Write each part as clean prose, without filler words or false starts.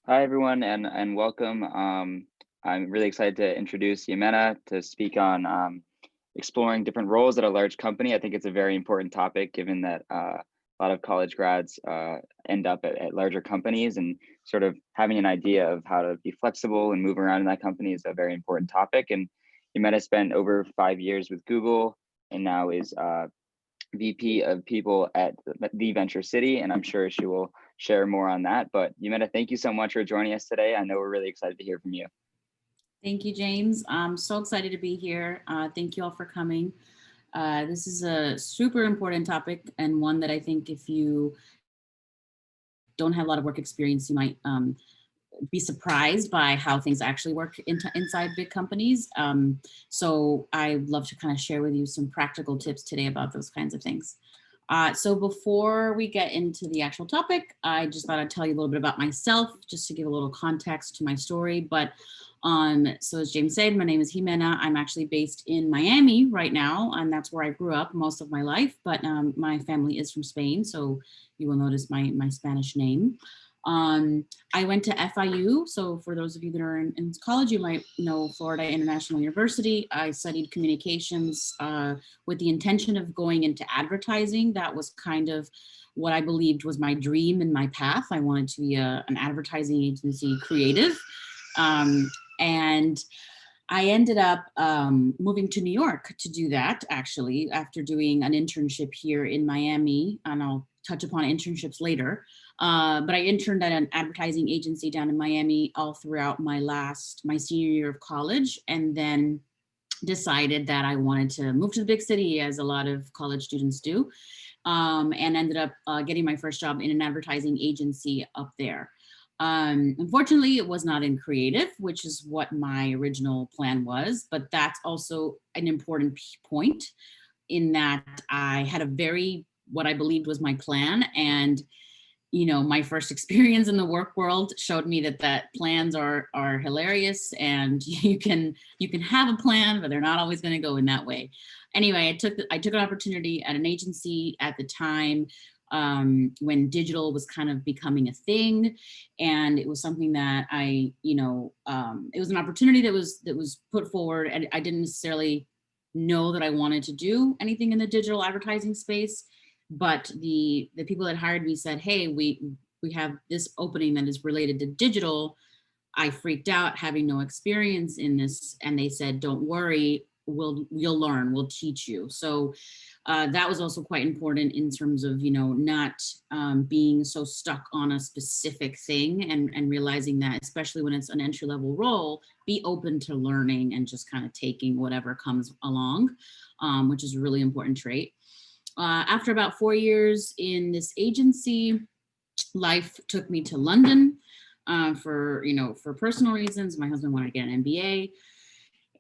Hi, everyone, and welcome. I'm really excited to introduce Jimena to speak on exploring different roles at a large company. I think it's a very important topic, given that a lot of college grads end up at larger companies, and sort of having an idea of how to be flexible and move around in that company is a very important topic. And Jimena spent over 5 years with Google, and now is VP of People at the Venture City, and I'm sure she will share more on that. But Jimena, thank you so much for joining us today. I know we're really excited to hear from you. Thank you, James. I'm so excited to be here. Thank you all for coming. This is a super important topic and one that I think if you don't have a lot of work experience, you might be surprised by how things actually work inside big companies. So I'd love to kind of share with you some practical tips today about those kinds of things. So before we get into the actual topic, I just thought I'd tell you a little bit about myself, just to give a little context to my story. But so as James said, my name is Jimena. I'm actually based in Miami right now, and that's where I grew up most of my life. But my family is from Spain, so you will notice my Spanish name. I went to FIU. So for those of you that are in college, you might know Florida International University. I studied communications with the intention of going into advertising. That was kind of what I believed was my dream and my path. I wanted to be an advertising agency creative. And I ended up moving to New York to do that, actually, after doing an internship here in Miami, and I'll touch upon internships later. But I interned at an advertising agency down in Miami all throughout my senior year of college, and then decided that I wanted to move to the big city, as a lot of college students do, and ended up getting my first job in an advertising agency up there. Unfortunately, it was not in creative, which is what my original plan was, but that's also an important point in that I had what I believed was my plan. And, my first experience in the work world showed me that plans are hilarious, and you can have a plan, but they're not always going to go in that way. Anyway, I took an opportunity at an agency at the time when digital was kind of becoming a thing. And it was something that it was an opportunity that was put forward, and I didn't necessarily know that I wanted to do anything in the digital advertising space. But the people that hired me said, hey, we have this opening that is related to digital. I freaked out, having no experience in this. And they said, don't worry, you'll learn, we'll teach you. So that was also quite important in terms of, not being so stuck on a specific thing, and realizing that, especially when it's an entry-level role, be open to learning and just kind of taking whatever comes along, which is a really important trait. After about 4 years in this agency, life took me to London for personal reasons. My husband wanted to get an MBA.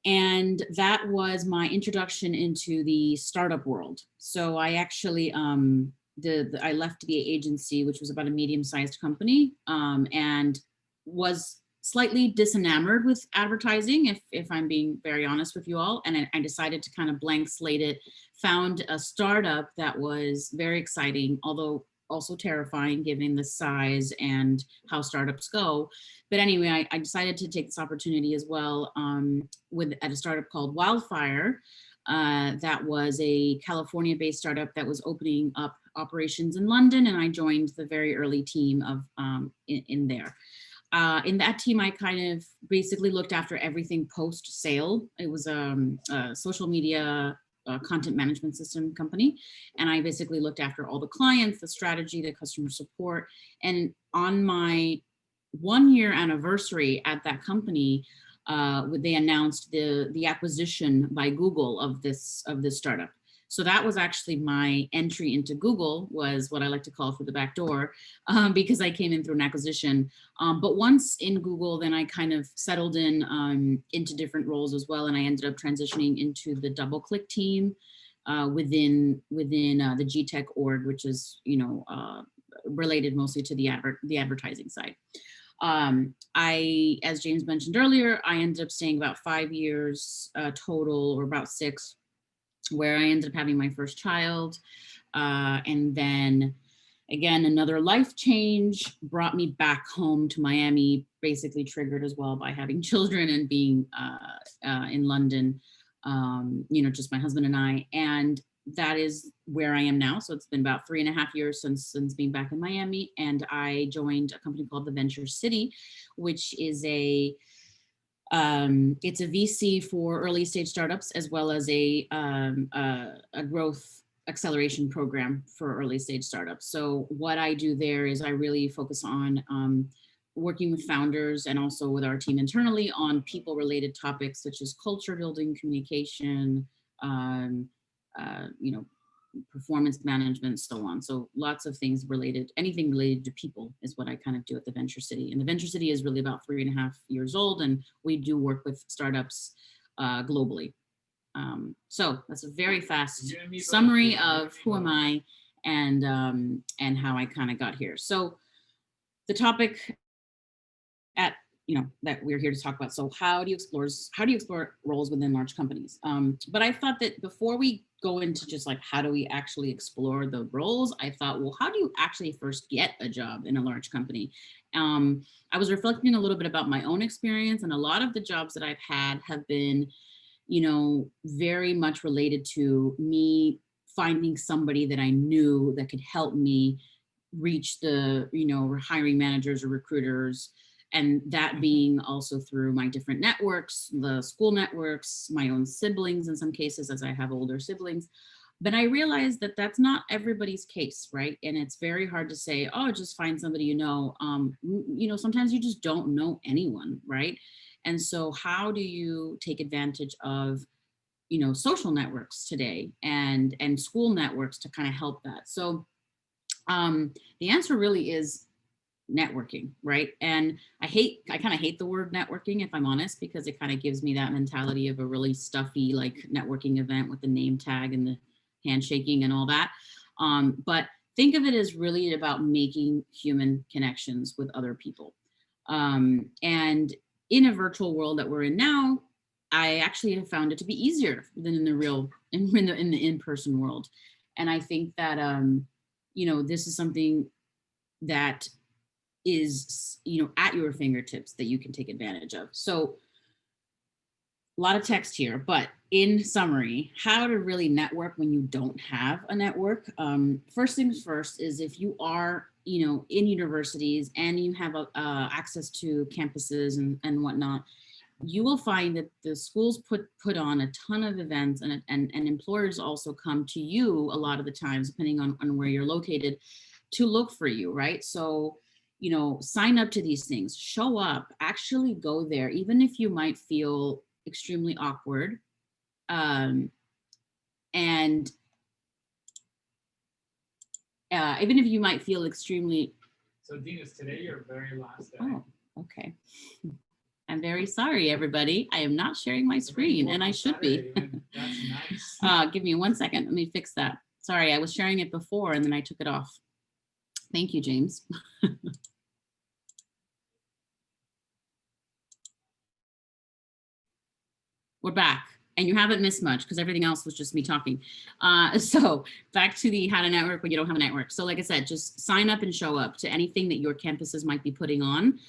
And that was my introduction into the startup world. So I actually, I left the agency, which was about a medium-sized company, and was slightly disenamored with advertising, if I'm being very honest with you all. And I decided to kind of blank slate it, found a startup that was very exciting, although also terrifying given the size and how startups go. But anyway, I decided to take this opportunity as well at a startup called Wildfire. That was a California-based startup that was opening up operations in London, and I joined the very early team of in there. In that team, I kind of basically looked after everything post-sale. It was a social media content management system company. And I basically looked after all the clients, the strategy, the customer support. And on my 1-year anniversary at that company, they announced the acquisition by Google of this startup. So that was actually my entry into Google, was what I like to call through the back door, because I came in through an acquisition. But once in Google, then I kind of settled in into different roles as well. And I ended up transitioning into the DoubleClick team within the GTech org, which is, related mostly to the advertising side. As James mentioned earlier, I ended up staying about 5 years total, or about 6, where I ended up having my first child. And then Again, another life change brought me back home to Miami, basically triggered as well by having children and being in London, just my husband and I. And that is where I am now. So it's been about 3.5 years since being back in Miami. And I joined a company called the Venture City, which is it's a VC for early stage startups, as well as a growth acceleration program for early stage startups. So what I do there is I really focus on working with founders and also with our team internally on people related topics such as culture building, communication, performance management, so on. So lots of things related, anything related to people is what I kind of do at the Venture City. And the Venture City is really about 3.5 years old, and we do work with startups globally. So that's a very fast summary of who am I and how I kind of got here. So the topic that we're here to talk about. So how do you explore roles within large companies? But I thought that before we go into just like how do we actually explore the roles, I thought, well, how do you actually first get a job in a large company? I was reflecting a little bit about my own experience, and a lot of the jobs that I've had have been, very much related to me finding somebody that I knew that could help me reach the, hiring managers or recruiters. And that being also through my different networks, the school networks, my own siblings in some cases, as I have older siblings. But I realized that that's not everybody's case, right? And it's very hard to say, oh, just find somebody sometimes you just don't know anyone, right? And so how do you take advantage of, social networks today and school networks to kind of help that? So the answer really is networking, right? And I kind of hate the word networking, if I'm honest, because it kind of gives me that mentality of a really stuffy like networking event with the name tag and the handshaking and all that. But think of it as really about making human connections with other people. And in a virtual world that we're in now, I actually have found it to be easier than in the in-person world. And I think that this is something that is at your fingertips that you can take advantage of. So a lot of text here, but in summary, how to really network when you don't have a network. First things first is if you are in universities and you have access to campuses and whatnot, you will find that the schools put on a ton of events, and employers also come to you a lot of the times, depending on where you're located, to look for you, right? So sign up to these things, show up, actually go there, even if you might feel extremely awkward. And even if you might feel extremely. So Dean, is today your very last day? Oh, okay. I'm very sorry, everybody. I am not sharing my screen, and I should be. That's nice. Give me 1 second. Let me fix that. Sorry, I was sharing it before, and then I took it off. Thank you, James. We're back, and you haven't missed much because everything else was just me talking. So back to the how to network when you don't have a network. So like I said, just sign up and show up to anything that your campuses might be putting on.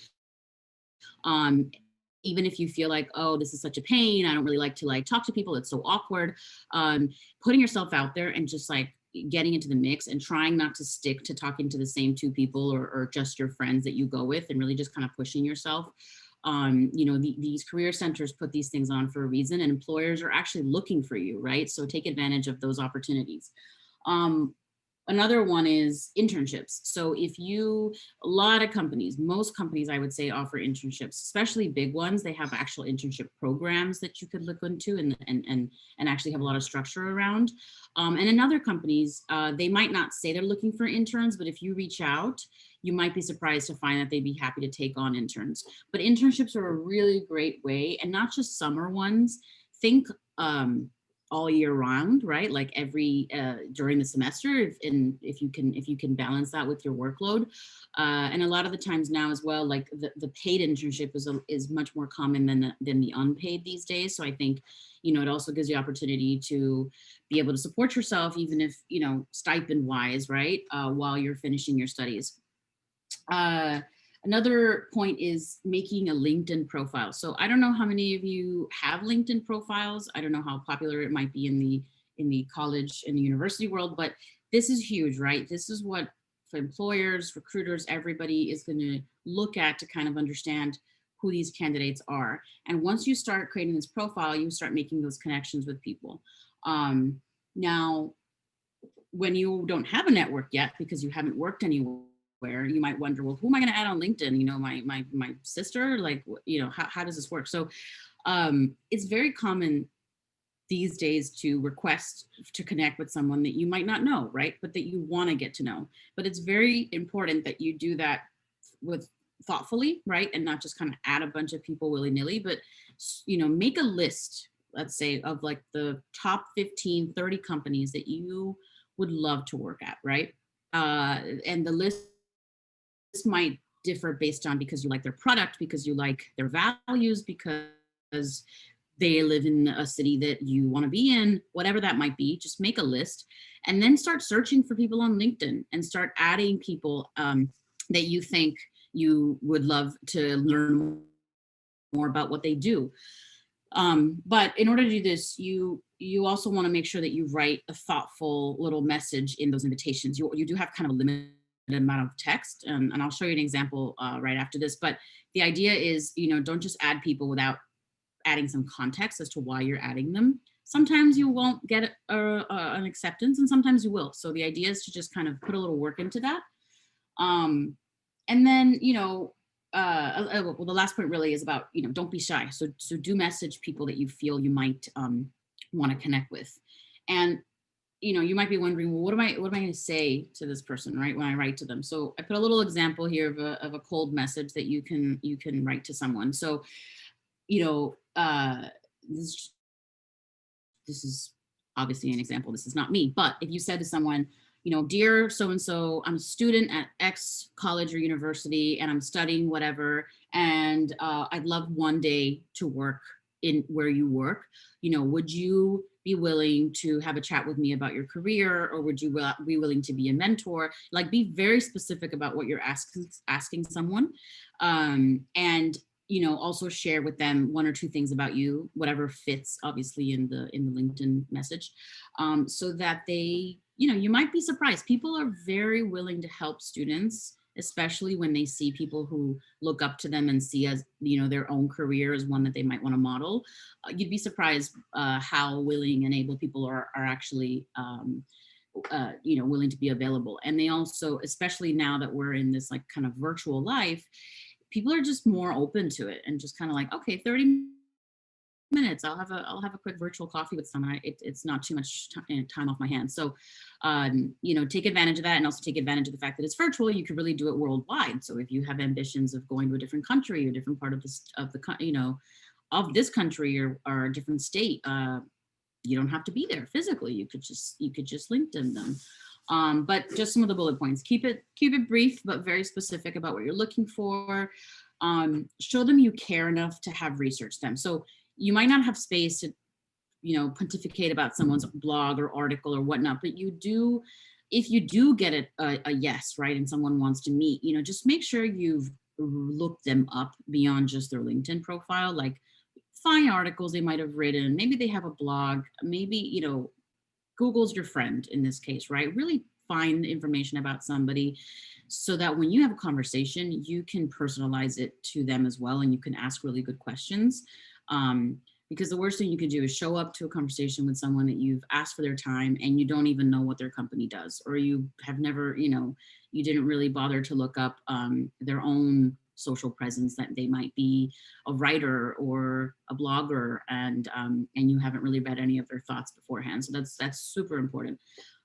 Even if you feel like, oh, this is such a pain, I don't really like to talk to people, it's so awkward. Putting yourself out there and just getting into the mix and trying not to stick to talking to the same 2 people or just your friends that you go with, and really just kind of pushing yourself. These career centers put these things on for a reason, and employers are actually looking for you, right? So take advantage of those opportunities. Another one is internships. So a lot of companies, most companies I would say offer internships, especially big ones. They have actual internship programs that you could look into and actually have a lot of structure around. And in other companies, they might not say they're looking for interns, but if you reach out, you might be surprised to find that they'd be happy to take on interns. But internships are a really great way, and not just summer ones. Think all year round, right? Like every during the semester, if you can balance that with your workload, and a lot of the times now as well, like the paid internship is much more common than the unpaid these days. So I think, you know, it also gives you opportunity to be able to support yourself, even if, you know, stipend wise, right, while you're finishing your studies. Another point is making a LinkedIn profile. So I don't know how many of you have LinkedIn profiles. I don't know how popular it might be in the college and the university world, but this is huge, right? This is what for employers, recruiters, everybody is going to look at to kind of understand who these candidates are. And once you start creating this profile, you start making those connections with people. Now, when you don't have a network yet because you haven't worked anywhere, where you might wonder, well, who am I going to add on LinkedIn? You know, my sister, like, you know, how does this work? So it's very common these days to request to connect with someone that you might not know, right? But that you want to get to know. But it's very important that you do that with thoughtfully, right? And not just kind of add a bunch of people willy-nilly, but, you know, make a list, let's say, of like the top 15, 30 companies that you would love to work at, right? And the list might differ based on because you like their product, because you like their values, because they live in a city that you want to be in, whatever that might be. Just make a list and then start searching for people on LinkedIn and start adding people that you think you would love to learn more about what they do. But in order to do this, you also want to make sure that you write a thoughtful little message in those invitations. You do have kind of a limited amount of text, and I'll show you an example right after this. But the idea is, you know, don't just add people without adding some context as to why you're adding them. Sometimes you won't get an acceptance, and sometimes you will. So the idea is to just kind of put a little work into that. And then, you know, well, the last point really is about, you know, don't be shy. So do message people that you feel you might want to connect with. And, you know, you might be wondering, well, what am I going to say to this person, right, when I write to them? So I put a little example here of a cold message that you can write to someone. So, you know, this is obviously an example. This is not me, but if you said to someone, you know, dear so-and-so, I'm a student at X college or university and I'm studying whatever, and I'd love one day to work in where you work. You know, would you be willing to have a chat with me about your career, or would you be willing to be a mentor? Like, be very specific about what you're asking someone. And you know, also share with them one or two things about you, whatever fits obviously in the LinkedIn message, so that they, you know, you might be surprised. People are very willing to help students, especially when they see people who look up to them and see as, you know, their own career as one that they might want to model. You'd be surprised how willing and able people are actually, you know, willing to be available. And they also, especially now that we're in this like kind of virtual life, people are just more open to it and just kind of like, okay, 30 minutes, I'll have a quick virtual coffee with someone. It's not too much time off my hands. So, you know, take advantage of that, and also take advantage of the fact that it's virtual. You could really do it worldwide. So if you have ambitions of going to a different country or different part of you know, of this country or a different state, you don't have to be there physically. You could just LinkedIn them. But just some of the bullet points. Keep it brief, but very specific about what you're looking for. Show them you care enough to have researched them. So you might not have space to, you know, pontificate about someone's blog or article or whatnot, but you do, if you do get a yes, right, and someone wants to meet, you know, just make sure you've looked them up beyond just their LinkedIn profile. Like, find articles they might have written. Maybe they have a blog. Maybe, you know, Google's your friend in this case, right? Really find information about somebody so that when you have a conversation, you can personalize it to them as well, and you can ask really good questions. Because the worst thing you can do is show up to a conversation with someone that you've asked for their time and you don't even know what their company does, or you have never, you know, you didn't really bother to look up their own social presence, that they might be a writer or a blogger, and you haven't really read any of their thoughts beforehand. So that's super important.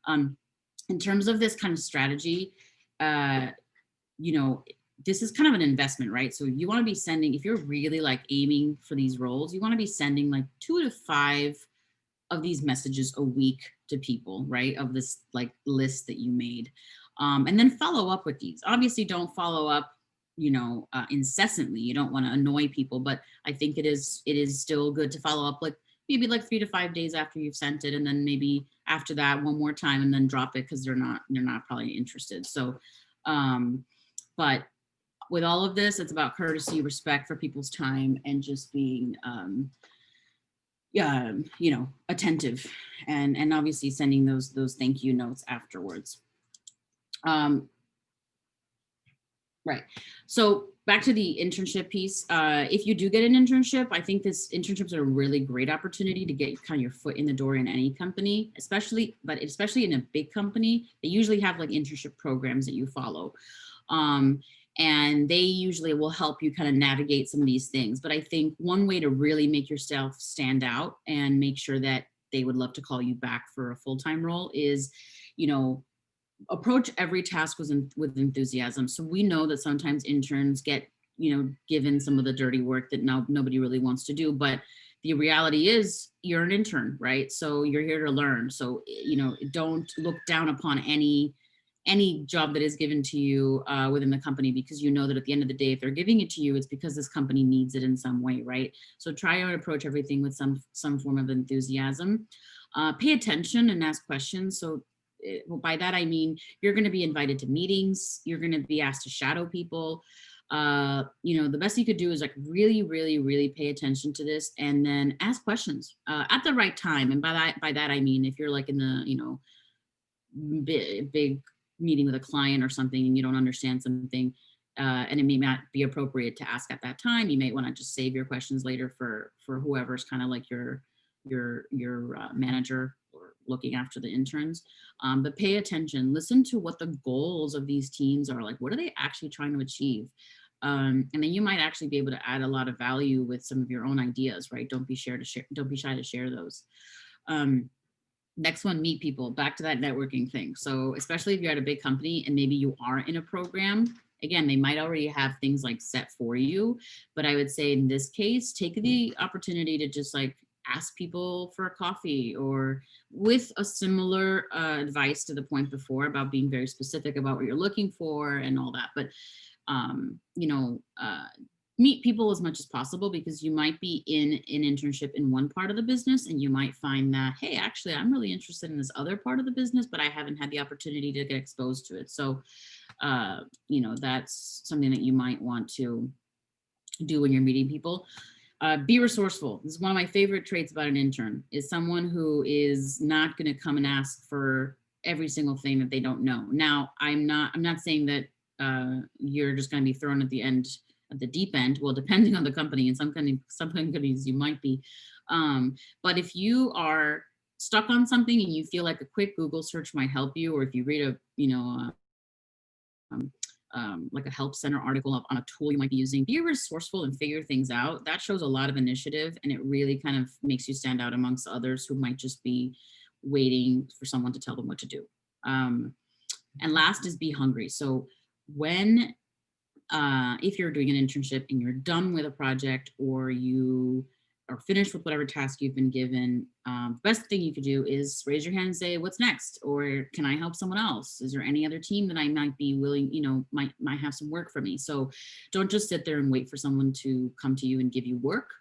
In terms of this kind of strategy, you know, this is kind of an investment, right? So you want to be sending, if you're really like aiming for these roles, you want to be sending like 2 to 5 of these messages a week to people, right? Of this like list that you made. And then follow up with these. Obviously don't follow up, incessantly. You don't want to annoy people, but I think it is still good to follow up like maybe like 3 to 5 days after you've sent it. And then maybe after that one more time and then drop it because they're not probably interested. So, but with all of this, it's about courtesy, respect for people's time, and just being, attentive, and obviously sending those thank you notes afterwards. Right. So back to the internship piece. If you do get an internship, I think internships are a really great opportunity to get kind of your foot in the door in any company, especially in a big company. They usually have like internship programs that you follow. And they usually will help you kind of navigate some of these things. But I think one way to really make yourself stand out and make sure that they would love to call you back for a full-time role is, approach every task with enthusiasm. So we know that sometimes interns get, given some of the dirty work that nobody really wants to do. But the reality is you're an intern, right? So you're here to learn. So, don't look down upon any job that is given to you within the company, because you know that at the end of the day, if they're giving it to you, it's because this company needs it in some way, right? So try to approach everything with some form of enthusiasm. Pay attention and ask questions. So by that, I mean, you're going to be invited to meetings. You're going to be asked to shadow people. The best you could do is like really, really, really pay attention to this and then ask questions at the right time. And by that, I mean, if you're like in the, big meeting with a client or something and you don't understand something, and it may not be appropriate to ask at that time, you may want to just save your questions later for whoever's kind of like your manager or looking after the interns. But pay attention, listen to what the goals of these teams are, like what are they actually trying to achieve? And then you might actually be able to add a lot of value with some of your own ideas, right? Don't be shy to share those. Next one, meet people. Back to that networking thing. So especially if you're at a big company and maybe you are in a program, again, they might already have things like set for you, but I would say in this case, take the opportunity to just like ask people for a coffee, or with a similar advice to the point before about being very specific about what you're looking for and all that. But, meet people as much as possible, because you might be in an internship in one part of the business and you might find that, hey, actually, I'm really interested in this other part of the business, but I haven't had the opportunity to get exposed to it. So, that's something that you might want to do when you're meeting people. Be resourceful. This is one of my favorite traits about an intern, is someone who is not going to come and ask for every single thing that they don't know. Now, I'm not saying that you're just going to be thrown at the deep end. Well, depending on the company, and some companies you might be. But if you are stuck on something and you feel like a quick Google search might help you, or if you read like a help center article on a tool you might be using, be resourceful and figure things out. That shows a lot of initiative, and it really kind of makes you stand out amongst others who might just be waiting for someone to tell them what to do. And last is be hungry. So if you're doing an internship and you're done with a project, or you are finished with whatever task you've been given, the best thing you could do is raise your hand and say, what's next? Or can I help someone else? Is there any other team that I might be willing, might have some work for me? So don't just sit there and wait for someone to come to you and give you work.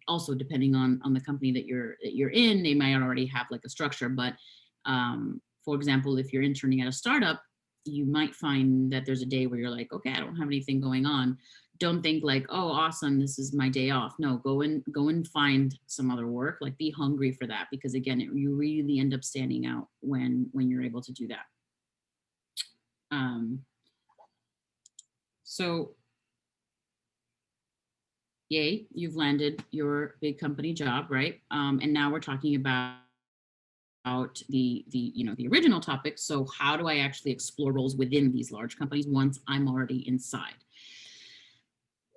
Also, depending on the company that you're in, they might already have like a structure. But for example, if you're interning at a startup, you might find that there's a day where you're like, okay, I don't have anything going on. Don't think like, oh, awesome, this is my day off. No, go and find some other work. Like, be hungry for that, because again, you really end up standing out when you're able to do that. So yay, you've landed your big company job, right? And now we're talking about the original topic. So how do I actually explore roles within these large companies once I'm already inside?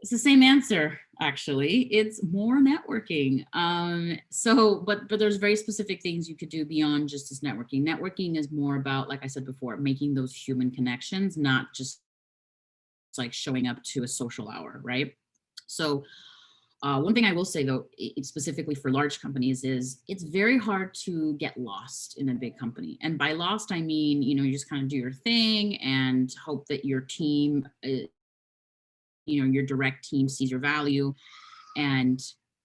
It's the same answer, actually. It's more networking. But there's very specific things you could do beyond just this networking. Networking is more about, like I said before, making those human connections, not just like showing up to a social hour, right? So One thing I will say though, specifically for large companies, is it's very hard to get lost in a big company. And by lost, I mean, you know, you just kind of do your thing and hope that your team, you know, your direct team sees your value, and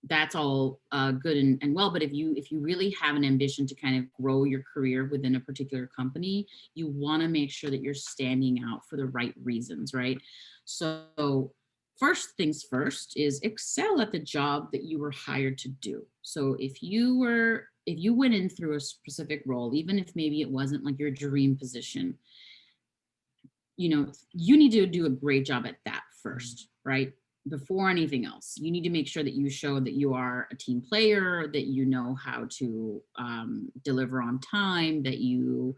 that's all good and well. But if you really have an ambition to kind of grow your career within a particular company, you want to make sure that you're standing out for the right reasons, right? So first things first is excel at the job that you were hired to do. So if you went in through a specific role, even if maybe it wasn't like your dream position, you know, you need to do a great job at that first, right? Before anything else, you need to make sure that you show that you are a team player, that you know how to deliver on time, that you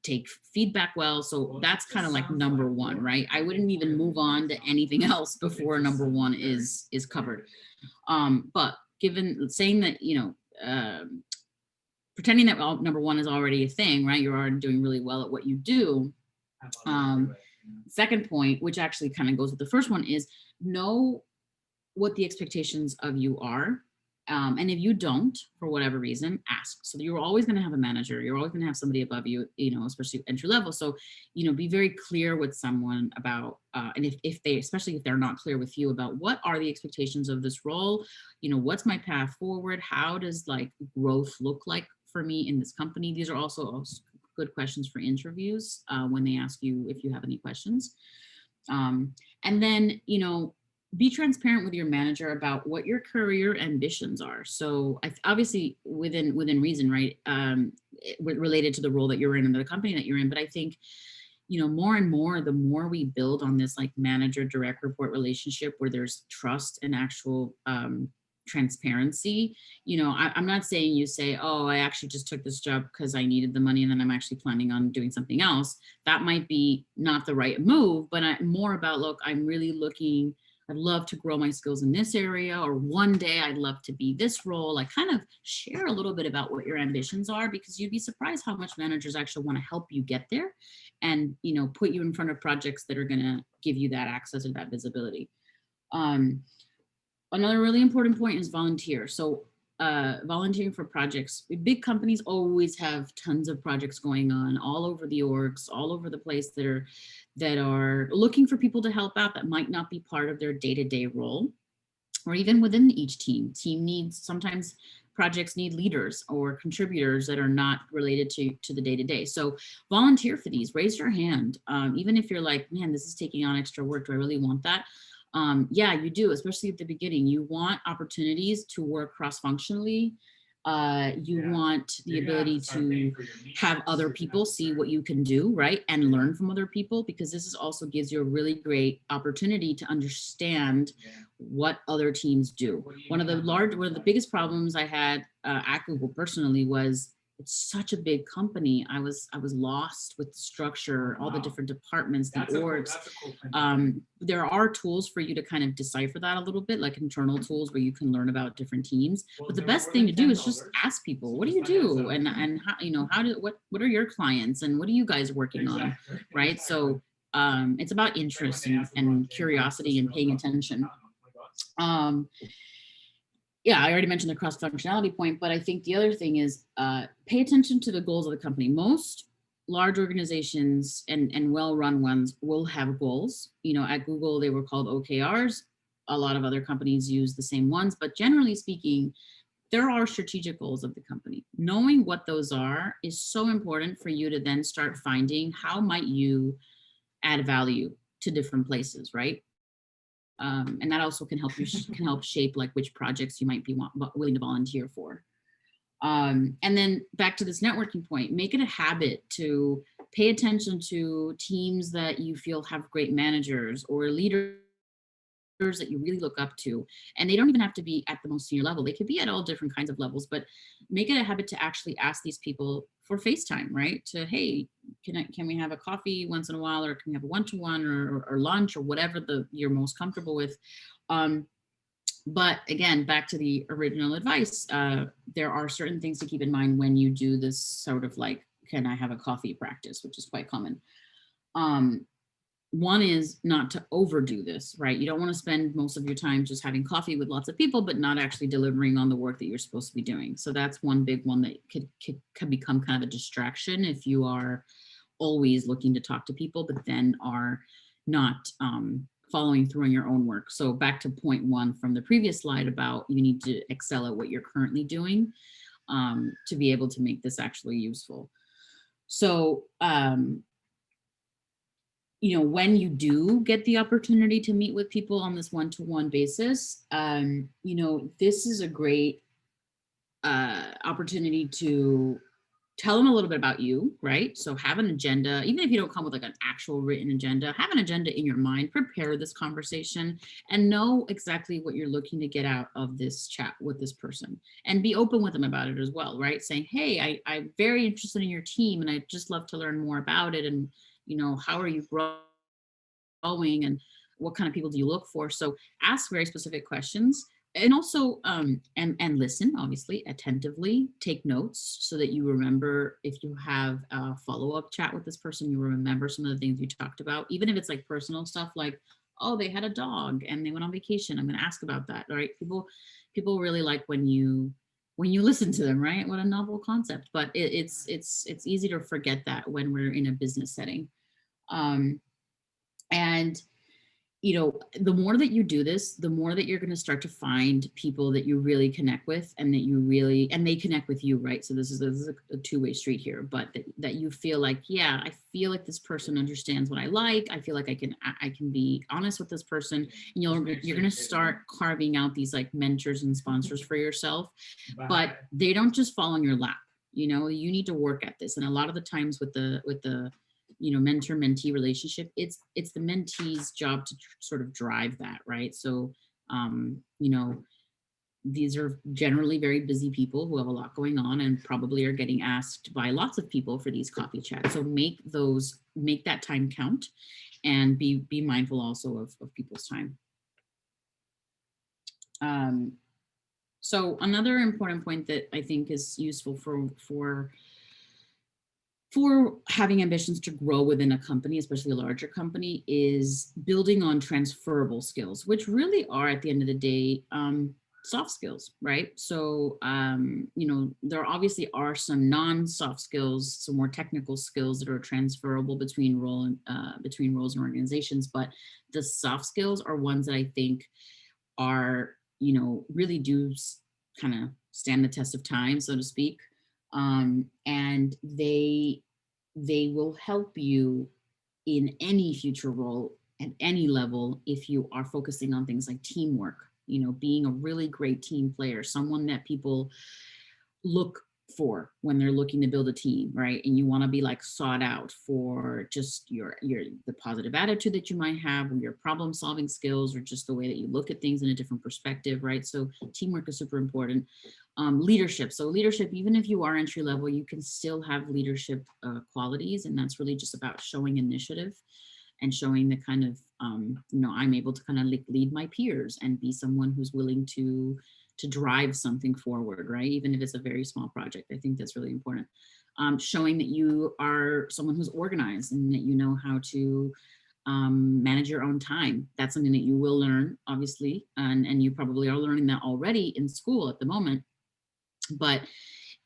take feedback well. So that's kind of like number one, right? I wouldn't even move on to anything else before number one is covered. But given saying that, you know, pretending that number one is already a thing, right? You're already doing really well at what you do. Second point, which actually kind of goes with the first one, is know what the expectations of you are. And if you don't, for whatever reason, ask. So you're always going to have a manager. You're always going to have somebody above you, you know, especially entry level. So, you know, be very clear with someone about, and if they, especially if they're not clear with you about what are the expectations of this role, you know, what's my path forward? How does like growth look like for me in this company? These are also good questions for interviews when they ask you if you have any questions. And then, you know, be transparent with your manager about what your career ambitions are. So obviously within reason, right? Related to the role that you're in and the company that you're in. But I think, you know, more and more, the more we build on this like manager direct report relationship where there's trust and actual transparency, you know, I'm not saying you say, oh, I actually just took this job because I needed the money and then I'm actually planning on doing something else. That might be not the right move, but more about, look, I'm really looking, I'd love to grow my skills in this area, or one day I'd love to be this role. Like kind of share a little bit about what your ambitions are, because you'd be surprised how much managers actually want to help you get there and, you know, put you in front of projects that are going to give you that access and that visibility. Another really important point is volunteer. So volunteering for projects. Big companies always have tons of projects going on all over the orgs, all over the place that are looking for people to help out that might not be part of their day-to-day role, or even within each team. Team needs, sometimes projects need leaders or contributors that are not related to the day-to-day. So volunteer for these, raise your hand. Even if you're like, man, this is taking on extra work, do I really want that? Yeah, you do, especially at the beginning. You want opportunities to work cross-functionally. You want the ability to have other people see what you can do, right? And learn from other people, because this is also gives you a really great opportunity to understand what other teams do. One of the biggest problems I had at Google personally was, it's such a big company. I was lost with the structure, all the different departments, the orgs. There are tools for you to kind of decipher that a little bit, like internal tools where you can learn about different teams. But the best thing to do is just ask people, what do you do? And how, you know, what are your clients and what are you guys working on? Right. So it's about interest and curiosity and paying attention. Yeah, I already mentioned the cross-functionality point, but I think the other thing is pay attention to the goals of the company. Most large organizations and well-run ones will have goals. You know, at Google, they were called OKRs. A lot of other companies use the same ones, but generally speaking, there are strategic goals of the company. Knowing what those are is so important for you to then start finding how might you add value to different places, right? And that also can help shape like which projects you might be willing to volunteer for. And then back to this networking point, make it a habit to pay attention to teams that you feel have great managers or leaders that you really look up to. And they don't even have to be at the most senior level. They could be at all different kinds of levels, but make it a habit to actually ask these people for FaceTime, right? To, hey, can we have a coffee once in a while, or can we have a one-to-one or lunch, or whatever you're most comfortable with. But again, back to the original advice, there are certain things to keep in mind when you do this sort of like, can I have a coffee practice, which is quite common. one is not to overdo this, right? You don't want to spend most of your time just having coffee with lots of people, but not actually delivering on the work that you're supposed to be doing. So that's one big one that could become kind of a distraction if you are always looking to talk to people, but then are not following through on your own work. So back to point one from the previous slide about you need to excel at what you're currently doing to be able to make this actually useful. So, you know, when you do get the opportunity to meet with people on this one-to-one basis, you know, this is a great opportunity to tell them a little bit about you, right? So have an agenda, even if you don't come with like an actual written agenda, have an agenda in your mind, prepare this conversation and know exactly what you're looking to get out of this chat with this person and be open with them about it as well, right? Saying, hey, I'm very interested in your team and I'd just love to learn more about it. And, you know, how are you growing and what kind of people do you look for? So ask very specific questions. And also, and listen, obviously, attentively, take notes so that you remember if you have a follow-up chat with this person, you remember some of the things you talked about, even if it's like personal stuff like, oh, they had a dog and they went on vacation. I'm going to ask about that, right? People really like when you listen to them, right? What a novel concept, but it's easy to forget that when we're in a business setting. And you know, the more that you do this, the more that you're going to start to find people that you really connect with and that you really, and they connect with you, right? So this is a two-way street here, but that you feel like, yeah, I feel like this person understands what I like. I feel like I can be honest with this person. And you're going to start carving out these like mentors and sponsors for yourself, but they don't just fall on your lap. You know, you need to work at this. And a lot of the times with the you know, mentor-mentee relationship, it's the mentee's job to sort of drive that, right? So, you know, these are generally very busy people who have a lot going on and probably are getting asked by lots of people for these coffee chats. So make that time count and be mindful also of people's time. So another important point that I think is useful for having ambitions to grow within a company, especially a larger company, is building on transferable skills, which really are at the end of the day, soft skills, right? So, you know, there obviously are some non-soft skills, some more technical skills that are transferable between roles and organizations, but the soft skills are ones that I think are, you know, really do kind of stand the test of time, so to speak. And they will help you in any future role at any level if you are focusing on things like teamwork, you know, being a really great team player, someone that people look for when they're looking to build a team, right? And you want to be like sought out for just the positive attitude that you might have, or your problem solving skills, or just the way that you look at things in a different perspective, right? So teamwork is super important. Leadership. So leadership, even if you are entry level, you can still have leadership qualities, and that's really just about showing initiative and showing the kind of, you know, I'm able to kind of like lead my peers and be someone who's willing to drive something forward, right? Even if it's a very small project. I think that's really important. Showing that you are someone who's organized and that you know how to manage your own time. That's something that you will learn, obviously, and you probably are learning that already in school at the moment. But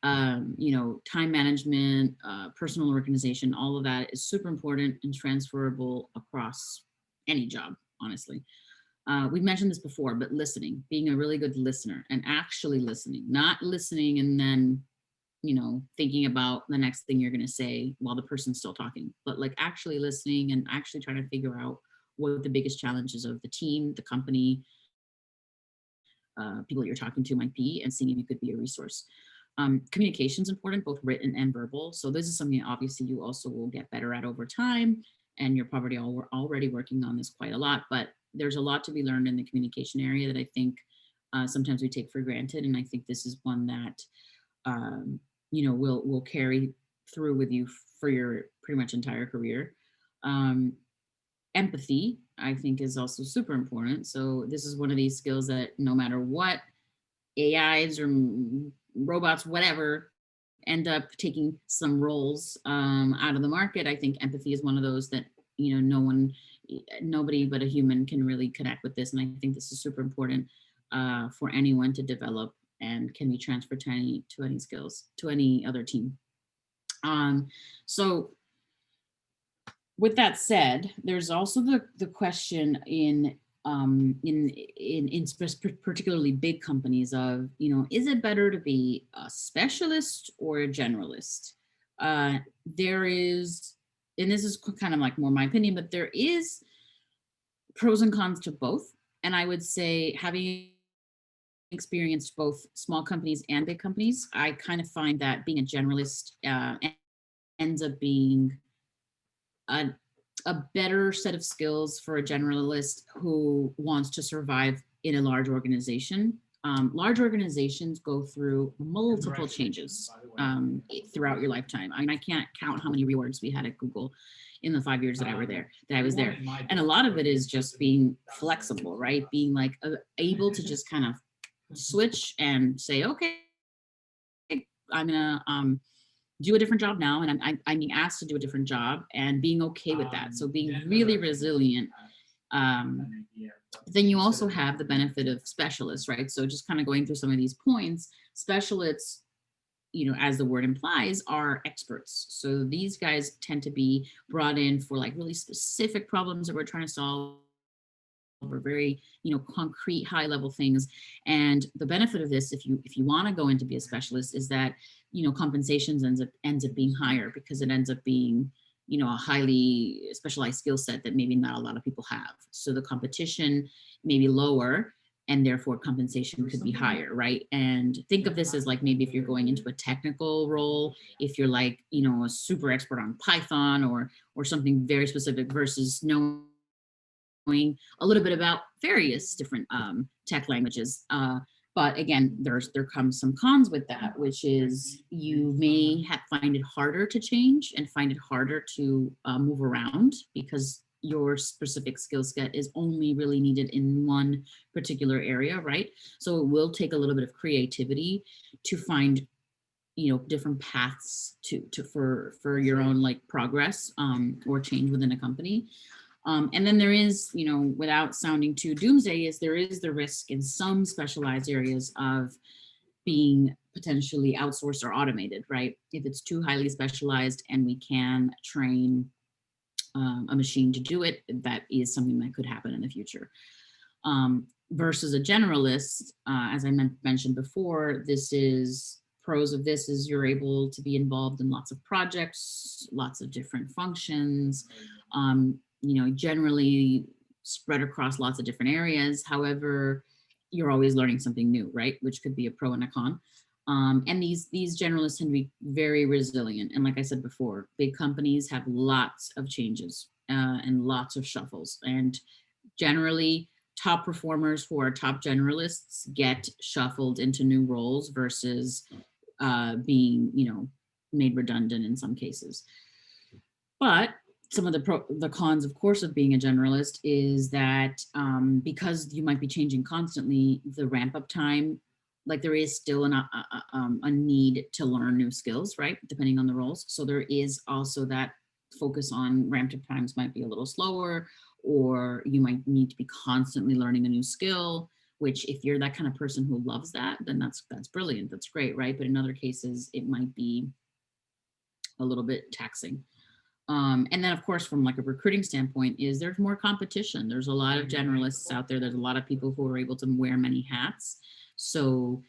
you know, time management, personal organization, all of that is super important and transferable across any job, honestly. We've mentioned this before, but listening, being a really good listener and actually listening, not listening and then, you know, thinking about the next thing you're going to say while the person's still talking, but like actually listening and actually trying to figure out what the biggest challenges of the team, the company, people that you're talking to might be, and seeing if you could be a resource. Communication is important, both written and verbal. So this is something obviously you also will get better at over time, and you're probably already working on this quite a lot, but there's a lot to be learned in the communication area that I think sometimes we take for granted. And I think this is one that, you know, will carry through with you for your pretty much entire career. Empathy, I think, is also super important. So this is one of these skills that no matter what AIs or robots, whatever, end up taking some roles out of the market, I think empathy is one of those that, you know, no one nobody but a human can really connect with this. And I think this is super important for anyone to develop and can be transferred to any skills, to any other team. So with that said, there's also the question in particularly big companies of, is it better to be a specialist or a generalist? There is, and this is kind of like more my opinion, but there is pros and cons to both. And I would say, having experienced both small companies and big companies, I kind of find that being a generalist ends up being a better set of skills for a generalist who wants to survive in a large organization. Large organizations go through multiple changes throughout your lifetime. I mean, I can't count how many reorgs we had at Google in the 5 years that I was there. And a lot of it is just being flexible, right? Being like able to just kind of switch and say, okay, I'm gonna do a different job now, and I'm being asked to do a different job, and being okay with that. So being really resilient. Then you also have the benefit of specialists, right? So just kind of going through some of these points, specialists, as the word implies, are experts. So these guys tend to be brought in for like really specific problems that we're trying to solve, or very concrete high level things. And the benefit of this, if you want to go in to be a specialist, is that compensations ends up being higher, because it ends up being a highly specialized skill set that maybe not a lot of people have. So the competition may be lower, and therefore compensation could be higher, right? And think of this as like, maybe if you're going into a technical role, if you're like a super expert on Python or something very specific, versus knowing a little bit about various different tech languages. But again, there comes some cons with that, which is you may find it harder to change and find it harder to move around, because your specific skill set is only really needed in one particular area, right? So it will take a little bit of creativity to find different paths for your own like progress or change within a company. And then there is, without sounding too doomsday, there is the risk in some specialized areas of being potentially outsourced or automated, right? If it's too highly specialized and we can train a machine to do it, that is something that could happen in the future. Versus a generalist, as I mentioned before, pros of this is you're able to be involved in lots of projects, lots of different functions, generally spread across lots of different areas. However, you're always learning something new, right? Which could be a pro and a con. And these generalists can be very resilient. And like I said before, big companies have lots of changes and lots of shuffles. And generally, top performers who are top generalists get shuffled into new roles versus being, made redundant in some cases. But some of the cons, of course, of being a generalist is that because you might be changing constantly, the ramp up time, like there is still a need to learn new skills, right? Depending on the roles. So there is also that focus on ramp up times might be a little slower, or you might need to be constantly learning a new skill, which if you're that kind of person who loves that, then that's brilliant. That's great, right? But in other cases, it might be a little bit taxing. And then of course, from like a recruiting standpoint, there's more competition. There's a lot of generalists out there. There's a lot of people who are able to wear many hats. So,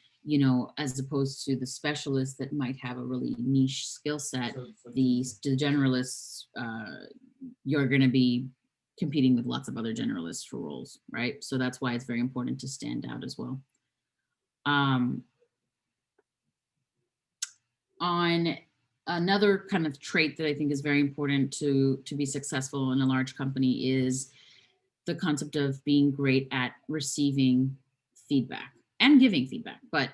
as opposed to the specialists that might have a really niche skill set, the generalists, you're going to be competing with lots of other generalists for roles, right? So that's why it's very important to stand out as well. On another kind of trait that I think is very important to be successful in a large company is the concept of being great at receiving feedback and giving feedback. But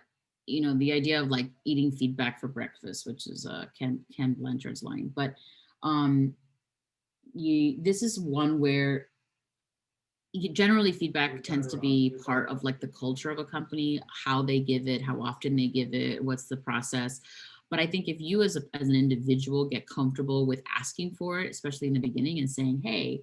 the idea of like eating feedback for breakfast, which is Ken Blanchard's line. But this is one where generally feedback tends to be part of like the culture of a company, how they give it, how often they give it, what's the process. But I think if you as an individual get comfortable with asking for it, especially in the beginning, and saying, hey,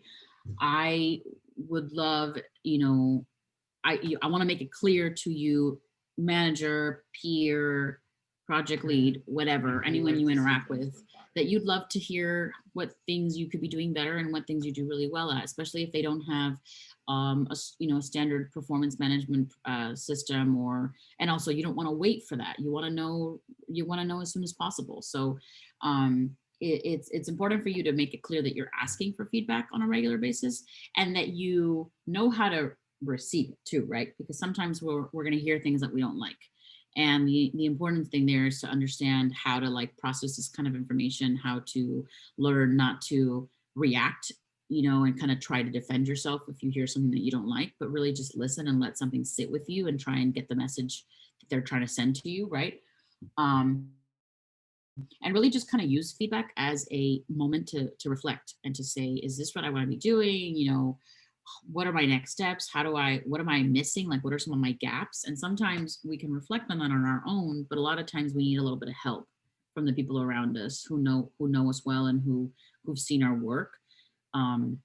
I would love, I want to make it clear to you, manager, peer, project lead, whatever, anyone you interact with, that you'd love to hear what things you could be doing better and what things you do really well at, especially if they don't have a standard performance management system, and also you don't want to wait for that. You want to know as soon as possible. So it's important for you to make it clear that you're asking for feedback on a regular basis and that you know how to receive it too, right? Because sometimes we're going to hear things that we don't like. And the important thing there is to understand how to like process this kind of information, how to learn not to react, and kind of try to defend yourself if you hear something that you don't like, but really just listen and let something sit with you and try and get the message that they're trying to send to you, right? And really just kind of use feedback as a moment to reflect and to say, is this what I want to be doing? What are my next steps? What am I missing? Like, what are some of my gaps? And sometimes we can reflect on that on our own, but a lot of times we need a little bit of help from the people around us who know us well and who've seen our work. And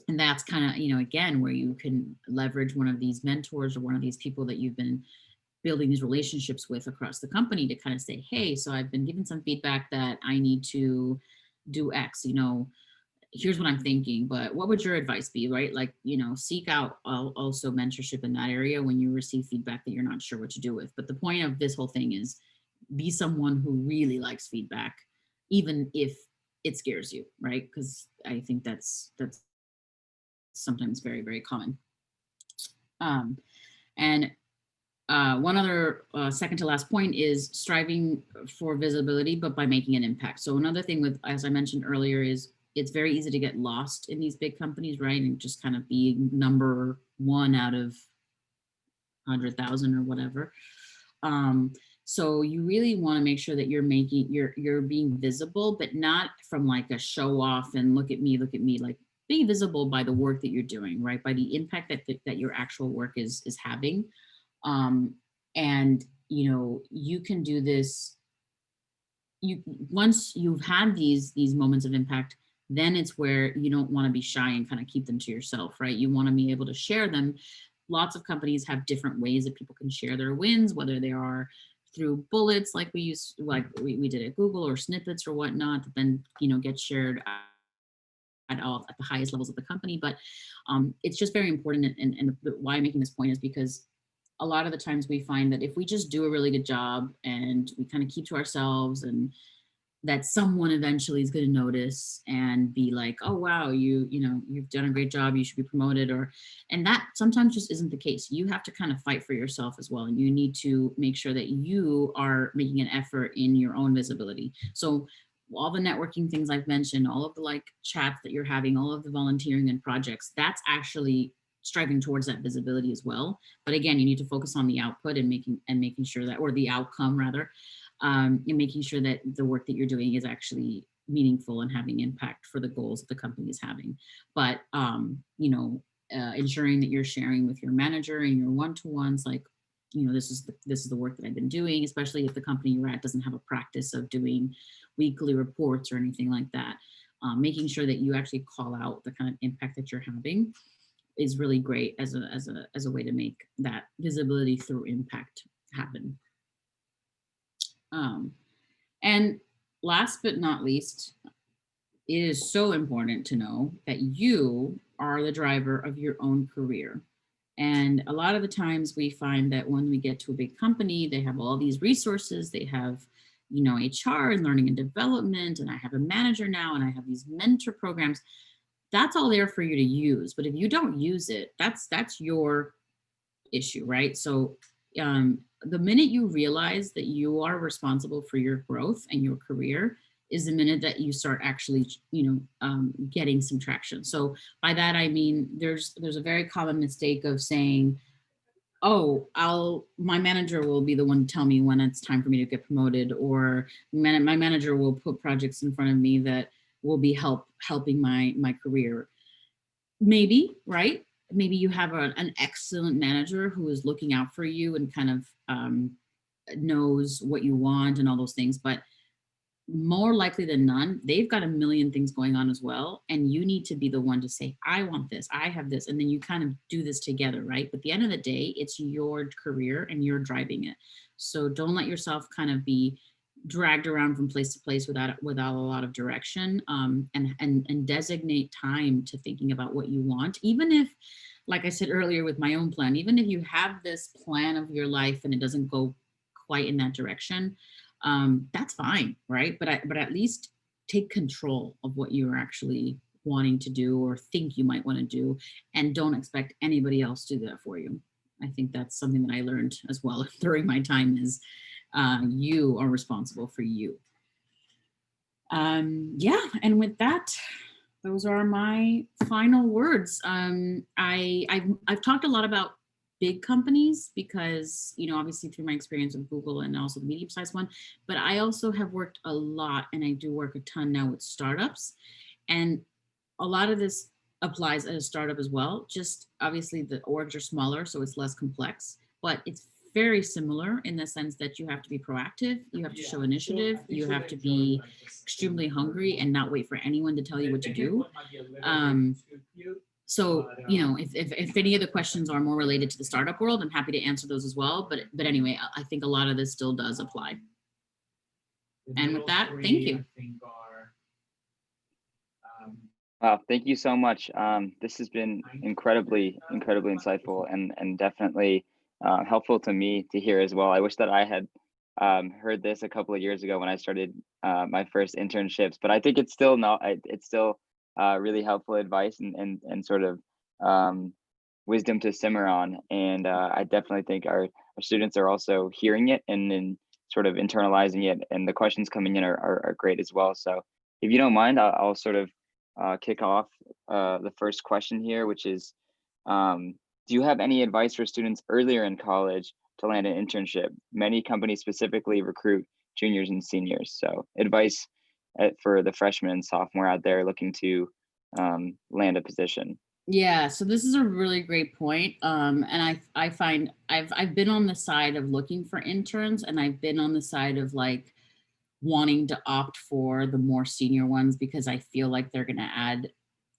that's kind of, again, where you can leverage one of these mentors or one of these people that you've been building these relationships with across the company to kind of say, hey, so I've been given some feedback that I need to do X, here's what I'm thinking, but what would your advice be, right? Like, seek out also mentorship in that area when you receive feedback that you're not sure what to do with. But the point of this whole thing is be someone who really likes feedback, even if it scares you, right? Because I think that's sometimes very, very common. And one other second to last point is striving for visibility, but by making an impact. So another thing with, as I mentioned earlier, is it's very easy to get lost in these big companies, right? And just kind of being number one out of 100,000 or whatever. So you really want to make sure that you're being visible, but not from like a show off and look at me, like being visible by the work that you're doing, right? By the impact that your actual work is having. And you can do this. Once you've had these moments of impact, then it's where you don't want to be shy and kind of keep them to yourself, right? You want to be able to share them. Lots of companies have different ways that people can share their wins, whether they are through bullets like we did at Google, or snippets or whatnot that then get shared at the highest levels of the company. But it's just very important, and why I'm making this point is because a lot of the times we find that if we just do a really good job and we kind of keep to ourselves, and that someone eventually is going to notice and be like, oh wow, you've done a great job, you should be promoted, and that sometimes just isn't the case. You have to kind of fight for yourself as well, and you need to make sure that you are making an effort in your own visibility. So all the networking things I've mentioned, all of the like chats that you're having, all of the volunteering and projects, that's actually striving towards that visibility as well. But again, you need to focus on the output and making sure that, or the outcome rather, and making sure that the work that you're doing is actually meaningful and having impact for the goals that the company is having. But ensuring that you're sharing with your manager and your one-to-ones, like, this is the work that I've been doing, especially if the company you're at doesn't have a practice of doing weekly reports or anything like that. Making sure that you actually call out the kind of impact that you're having is really great as a way to make that visibility through impact happen. And last but not least, it is so important to know that you are the driver of your own career. And a lot of the times we find that when we get to a big company, they have all these resources, they have, HR and learning and development, and I have a manager now, and I have these mentor programs. That's all there for you to use. But if you don't use it, that's your issue, right? So the minute you realize that you are responsible for your growth and your career is the minute that you start actually, getting some traction. So by that, I mean, there's a very common mistake of saying, oh, my manager will be the one to tell me when it's time for me to get promoted, or my manager will put projects in front of me that will be helping my career. Maybe, right? Maybe you have an excellent manager who is looking out for you and kind of knows what you want and all those things. But more likely than none, they've got a million things going on as well. And you need to be the one to say, I want this, I have this. And then you kind of do this together, right? But at the end of the day, it's your career and you're driving it. So don't let yourself kind of be dragged around from place to place without a lot of direction, and designate time to thinking about what you want. Even if, like I said earlier with my own plan, even if you have this plan of your life and it doesn't go quite in that direction, that's fine, right? But at least take control of what you're actually wanting to do or think you might want to do, and don't expect anybody else to do that for you. I think that's something that I learned as well during my time is you are responsible for you. Yeah, and with that, those are my final words. I've talked a lot about big companies because, you know, obviously through my experience with Google and also the medium-sized one, but I also have worked a lot, and I do work a ton now with startups. And a lot of this applies at a startup as well. Just obviously the orgs are smaller, so it's less complex, but it's very similar in the sense that you have to be proactive, you have to show initiative, you have to be extremely hungry and not wait for anyone to tell you what to do. So, you know, if any of the questions are more related to the startup world, I'm happy to answer those as well. But anyway, I think a lot of this still does apply. And with that, thank you. Wow, thank you so much. This has been incredibly insightful and definitely helpful to me to hear as well. I wish that I had heard this a couple of years ago when I started my first internships, but I think it's still really helpful advice and sort of wisdom to simmer on. And I definitely think our students are also hearing it and sort of internalizing it, and the questions coming in are great as well. So if you don't mind, I'll sort of kick off the first question here, which is, do you have any advice for students earlier in college to land an internship? Many companies specifically recruit juniors and seniors. So advice for the freshmen and sophomore out there looking to land a position. Yeah, so this is a really great point. And I find I've been on the side of looking for interns, and I've been on the side of like wanting to opt for the more senior ones because I feel like they're going to add,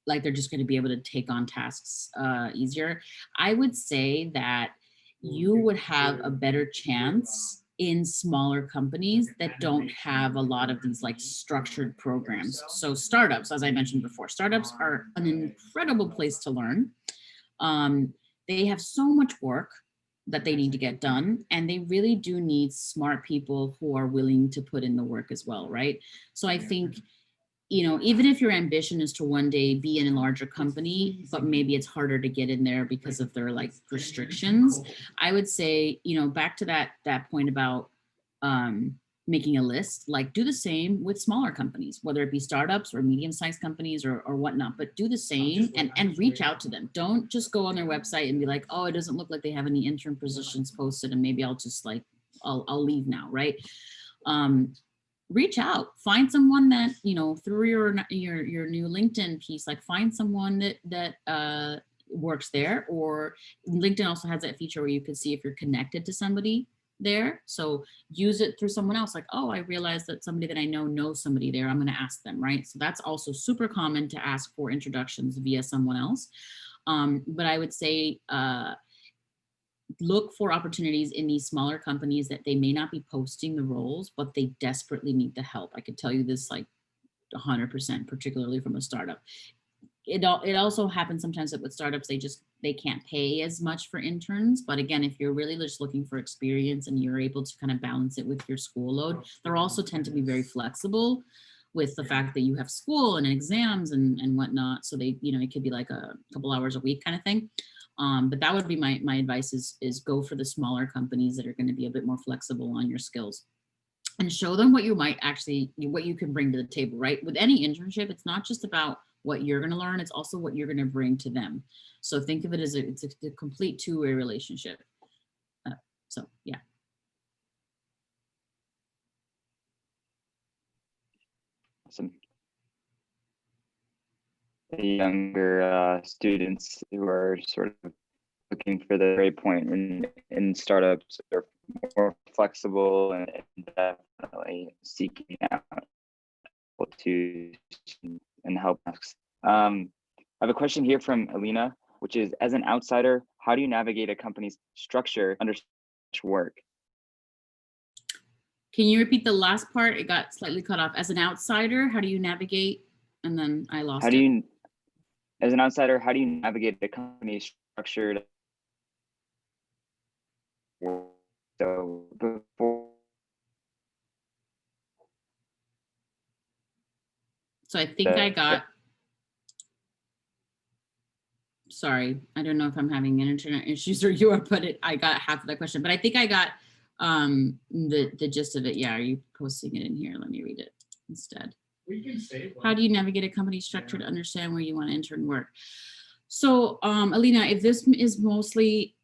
like they're just going to be able to take on tasks easier. I would say that you would have a better chance in smaller companies that don't have a lot of these like structured programs. So startups, as I mentioned before, startups are an incredible place to learn. They have so much work that they need to get done, and they really do need smart people who are willing to put in the work as well, right? So I think, you know, even if your ambition is to one day be in a larger company, but maybe it's harder to get in there because of their like restrictions, I would say, you know, back to that point about making a list, like do the same with smaller companies, whether it be startups or medium-sized companies or whatnot, but do the same and reach out to them. Don't just go on their website and be like, oh, it doesn't look like they have any intern positions posted, and maybe I'll just like, I'll leave now, right? Reach out, find someone that, you know, through your new LinkedIn piece, like find someone that works there. Or LinkedIn also has that feature where you can see if you're connected to somebody there. So use it through someone else, like, oh, I realized that somebody that I know knows somebody there, I'm going to ask them, right? So that's also super common to ask for introductions via someone else. But I would say look for opportunities in these smaller companies that they may not be posting the roles, but they desperately need the help. I could tell you this like 100%, particularly from a startup. It also happens sometimes that with startups, they can't pay as much for interns. But again, if you're really just looking for experience and you're able to kind of balance it with your school load, they also tend to be very flexible with the fact that you have school and exams and whatnot. So they, you know, it could be like a couple hours a week kind of thing. But that would be my advice is go for the smaller companies that are going to be a bit more flexible on your skills, and show them what you might actually, what you can bring to the table, right? With any internship, it's not just about what you're going to learn, it's also what you're going to bring to them. So think of it as it's a complete two-way relationship. So yeah. Awesome. The younger students who are sort of looking for the right point in startups are more flexible and definitely seeking out to and help us. I have a question here from Alina, which is, as an outsider, how do you navigate a company's structure under work? Can you repeat the last part? It got slightly cut off. As an outsider, how do you navigate? And then I lost it. As an outsider, how do you navigate the company's structured? So before. So I think I got, sorry, I don't know if I'm having internet issues or you are, but I got half of that question, but I think I got the gist of it. Yeah, are you posting it in here? Let me read it instead. We can save one. How do you navigate a company structure to understand where you want to enter and work? So Alina, if this is mostly,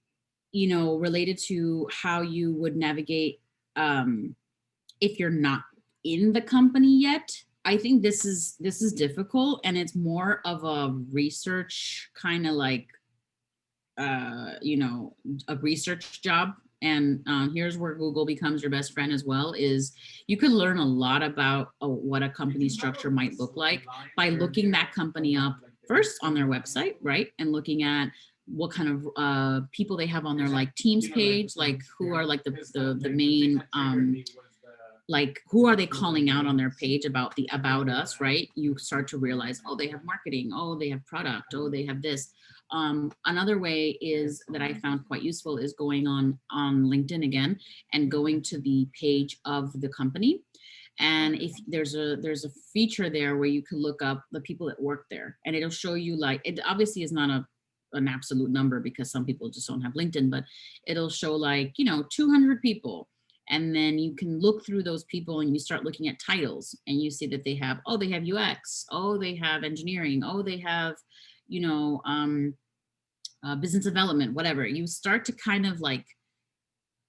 you know, related to how you would navigate if you're not in the company yet, I think this is difficult, and it's more of a research kind of like, you know, a research job. And here's where Google becomes your best friend as well, is you could learn a lot about what a company structure might look like by looking that company up first on their website, right? And looking at what kind of people they have on their like teams page, like who are like the main, like who are they calling out on their page about the about us, right? You start to realize, oh, they have marketing, oh, they have product, oh, they have this. Another way is that I found quite useful is going on LinkedIn again and going to the page of the company. And if there's a feature there where you can look up the people that work there, and it'll show you, like, it obviously is not an absolute number because some people just don't have LinkedIn, but it'll show like, you know, 200 people. And then you can look through those people and you start looking at titles and you see that they have, oh, they have UX, oh, they have engineering, oh, they have, you know, business development, whatever. You start to kind of like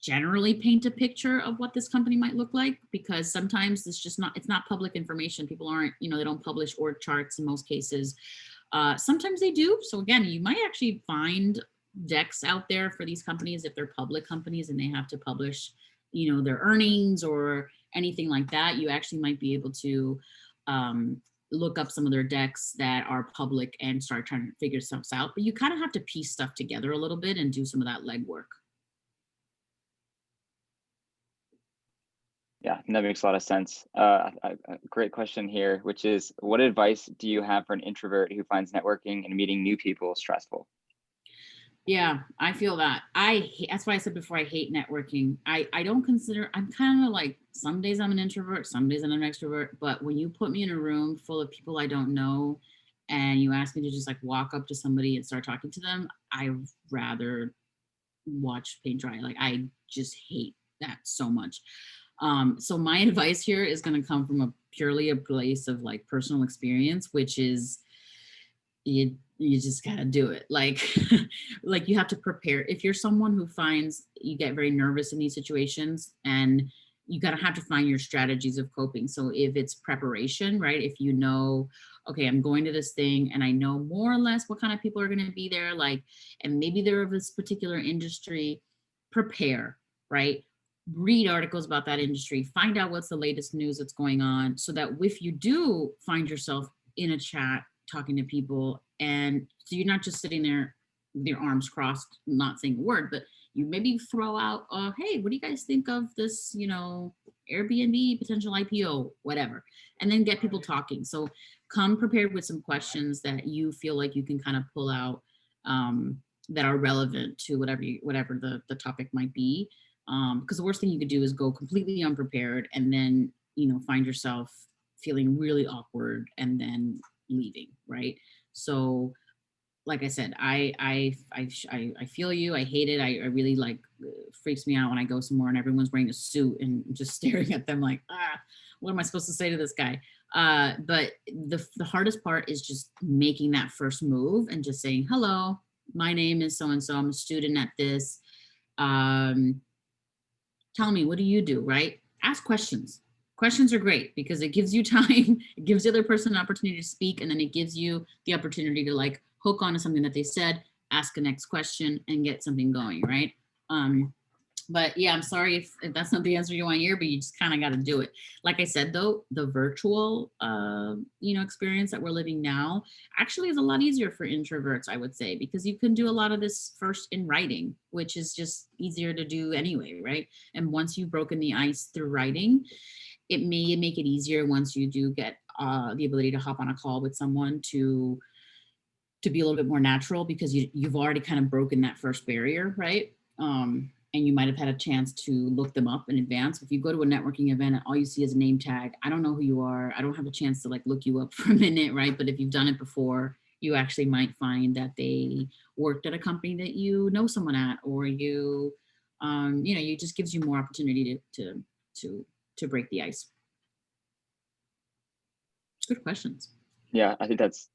generally paint a picture of what this company might look like, because sometimes it's not public information. People aren't, you know, they don't publish org charts in most cases. Sometimes they do. So again, you might actually find decks out there for these companies if they're public companies and they have to publish, you know, their earnings or anything like that. You actually might be able to look up some of their decks that are public and start trying to figure stuff out. But you kind of have to piece stuff together a little bit and do some of that legwork. Yeah, that makes a lot of sense. A great question here, which is, what advice do you have for an introvert who finds networking and meeting new people stressful? Yeah, I feel that. That's why I said before, I hate networking. I don't consider, I'm kind of like, some days I'm an introvert, some days I'm an extrovert, but when you put me in a room full of people I don't know and you ask me to just like walk up to somebody and start talking to them, I'd rather watch paint dry. Like, I just hate that so much. So my advice here is going to come from purely a place of like personal experience, which is you just gotta do it. Like, like you have to prepare. If you're someone who finds you get very nervous in these situations, and you gotta have to find your strategies of coping. So if it's preparation, right? If you know, okay, I'm going to this thing and I know more or less what kind of people are gonna be there, like, and maybe they're of this particular industry, prepare, right? Read articles about that industry, find out what's the latest news that's going on, so that if you do find yourself in a chat talking to people, and so you're not just sitting there with your arms crossed, not saying a word, but you maybe throw out, hey, what do you guys think of this, you know, Airbnb potential IPO, whatever, and then get people talking. So come prepared with some questions that you feel like you can kind of pull out that are relevant to whatever the topic might be. Because the worst thing you could do is go completely unprepared and then, you know, find yourself feeling really awkward and then leaving, right? So like I said, I feel you. I hate it. I really like, freaks me out when I go somewhere and everyone's wearing a suit and just staring at them like, what am I supposed to say to this guy? But the hardest part is just making that first move and just saying, hello, my name is so-and-so, I'm a student at this. Tell me, what do you do, right? Ask questions. Questions are great because it gives you time, it gives the other person an opportunity to speak, and then it gives you the opportunity to like hook onto something that they said, ask a next question and get something going, right? But yeah, I'm sorry if that's not the answer you want to hear, but you just kind of got to do it. Like I said, though, the virtual, experience that we're living now actually is a lot easier for introverts, I would say, because you can do a lot of this first in writing, which is just easier to do anyway, right? And once you've broken the ice through writing, it may make it easier once you do get the ability to hop on a call with someone to be a little bit more natural, because you've already kind of broken that first barrier, right? And you might have had a chance to look them up in advance. If you go to a networking event and all you see is a name tag, I don't know who you are. I don't have a chance to like look you up for a minute, right? But if you've done it before, you actually might find that they worked at a company that you know someone at, or it just gives you more opportunity to break the ice. Good questions. Yeah, I think that's